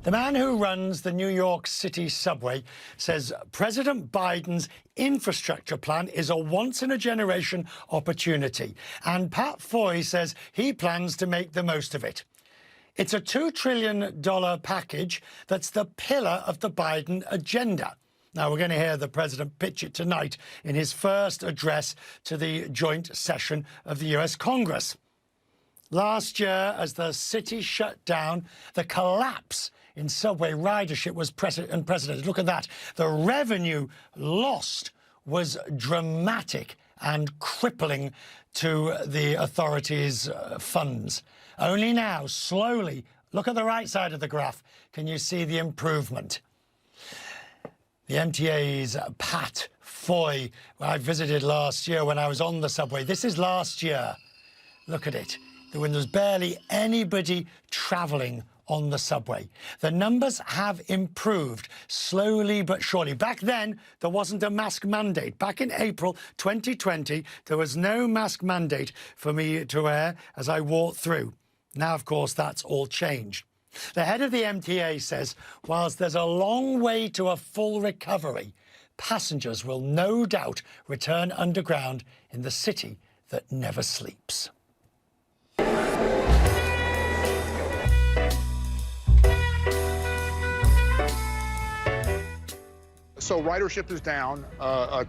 The man who runs the New York City subway says President Biden's infrastructure plan is a once-in-a-generation opportunity. And Pat Foye says he plans to make the most of it. It's a $2 trillion package that's the pillar of the Biden agenda. Now, we're going to hear the president pitch it tonight in his first address to the joint session of the US Congress. Last year, as the city shut down, the collapse in subway ridership was unprecedented. Look at that. The revenue lost was dramatic and crippling to the authorities' funds. Only now, slowly, look at the right side of the graph, can you see the improvement? The MTA's Pat Foye, I visited last year when I was on the subway. This is last year. Look at it. When there was barely anybody travelling on the subway. The numbers have improved, slowly but surely. Back then, there wasn't a mask mandate. Back in April 2020, there was no mask mandate for me to wear as I walked through. Now, of course, that's all changed. The head of the MTA says, whilst there's a long way to a full recovery, passengers will no doubt return underground in the city that never sleeps. So ridership is down,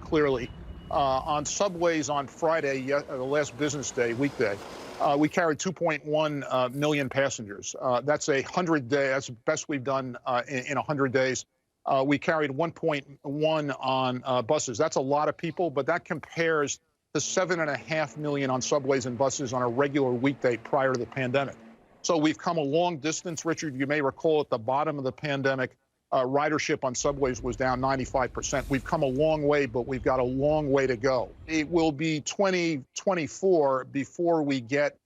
clearly. On subways on Friday, the last business day, weekday, we carried 2.1 million passengers. That's a 100-day, that's the best we've done in 100 days. We carried 1.1 on buses. That's a lot of people, but that compares to 7.5 million on subways and buses on a regular weekday prior to the pandemic. So we've come a long distance, Richard. You may recall at the bottom of the pandemic, ridership on subways was down 95%. We've come a long way, but we've got a long way to go. It will be 2024 before we get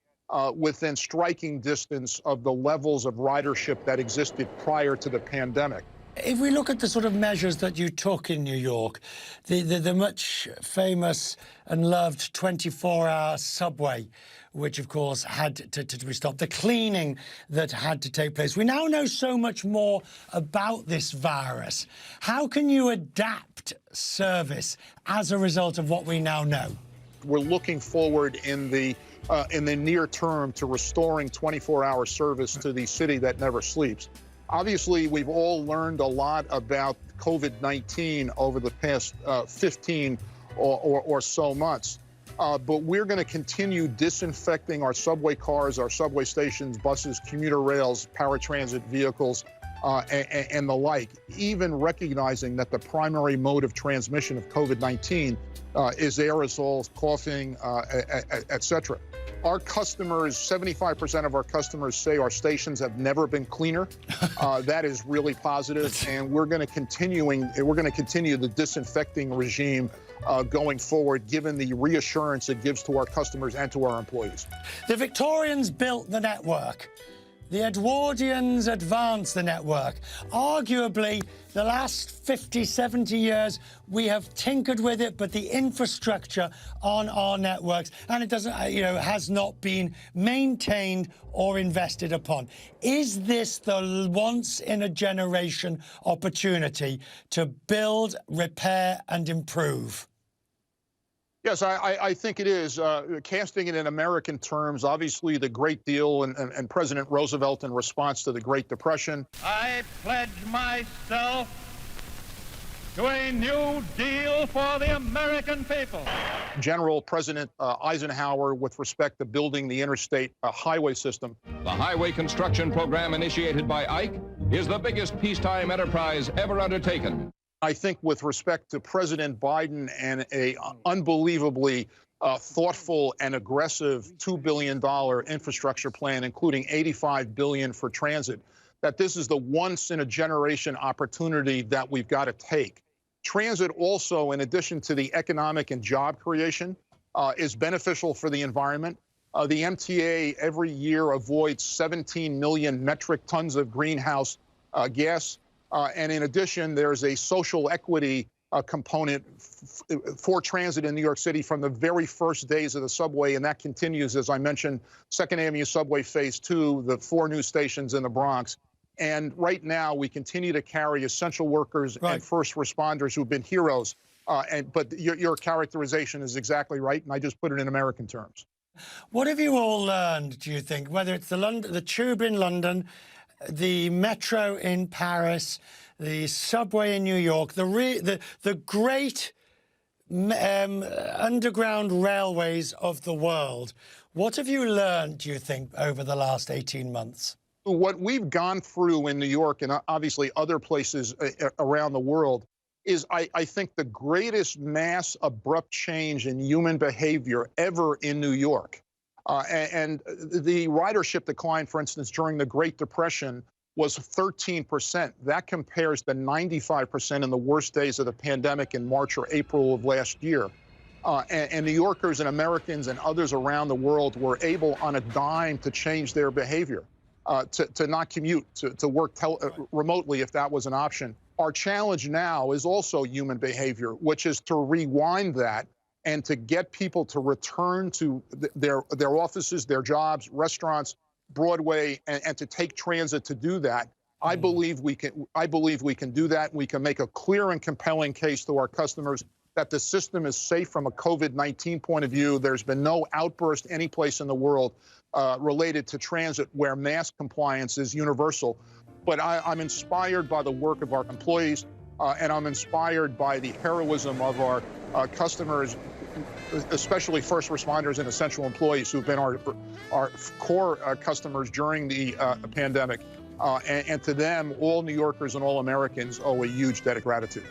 within striking distance of the levels of ridership that existed prior to the pandemic. If we look at the sort of measures that you took in New York, the much famous and loved 24-hour subway, which, of course, had to be stopped, the cleaning that had to take place. We now know so much more about this virus. How can you adapt service as a result of what we now know? We're looking forward in the near term to restoring 24-hour service to the city that never sleeps. Obviously, we've all learned a lot about COVID-19 over the past 15 or so months. But we're going to continue disinfecting our subway cars, our subway stations, buses, commuter rails, paratransit vehicles, and the like, even recognizing that the primary mode of transmission of COVID-19 is aerosols, coughing, et cetera. Our customers, 75% of our customers say our stations have never been cleaner. That is really positive, and we're going to continue the disinfecting regime going forward, given the reassurance it gives to our customers and to our employees. The Victorians built the network. The Edwardians advanced the network. Arguably, the last 50, 70 years, we have tinkered with it, but the infrastructure on our networks, and it doesn't, has not been maintained or invested upon. Is this the once-in-a-generation opportunity to build, repair, and improve? Yes, I think it is. Casting it in American terms, obviously the Great Deal and President Roosevelt in response to the Great Depression. I pledge myself to a new deal for the American people. General President Eisenhower with respect to building the interstate highway system. The highway construction program initiated by Ike is the biggest peacetime enterprise ever undertaken. I think with respect to President Biden and a unbelievably thoughtful and aggressive $2 billion infrastructure plan, including $85 billion for transit, that this is the once-in-a-generation opportunity that we've got to take. Transit also, in addition to the economic and job creation, is beneficial for the environment. The MTA every year avoids 17 million metric tons of greenhouse gas. And in addition, there's a social equity component for transit in New York City from the very first days of the subway, and that continues, as I mentioned, 2nd Avenue Subway Phase 2, the 4 new stations in the Bronx, And right now, we continue to carry essential workers and first responders who've been heroes. But your characterization is exactly right, and I just put it in American terms. What have you all learned, do you think, whether it's the tube in London, the metro in Paris, the subway in New York, the great underground railways of the world? What have you learned, do you think, over the last 18 months? What we've gone through in New York and obviously other places around the world is, I think, the greatest mass abrupt change in human behavior ever in New York. And the ridership decline, for instance, during the Great Depression was 13%. That compares to 95% in the worst days of the pandemic in March or April of last year. And New Yorkers and Americans and others around the world were able on a dime to change their behavior, to not commute, to work remotely if that was an option. Our challenge now is also human behavior, which is to rewind that and to get people to return to their offices, their jobs, restaurants, Broadway, and to take transit to do that. I believe we can do that. We can make a clear and compelling case to our customers that the system is safe from a COVID-19 point of view. There's been no outburst any place in the world related to transit where mask compliance is universal. But I'm inspired by the work of our employees, and I'm inspired by the heroism of our customers, especially first responders and essential employees who've been our core customers during the pandemic. And to them, all New Yorkers and all Americans owe a huge debt of gratitude.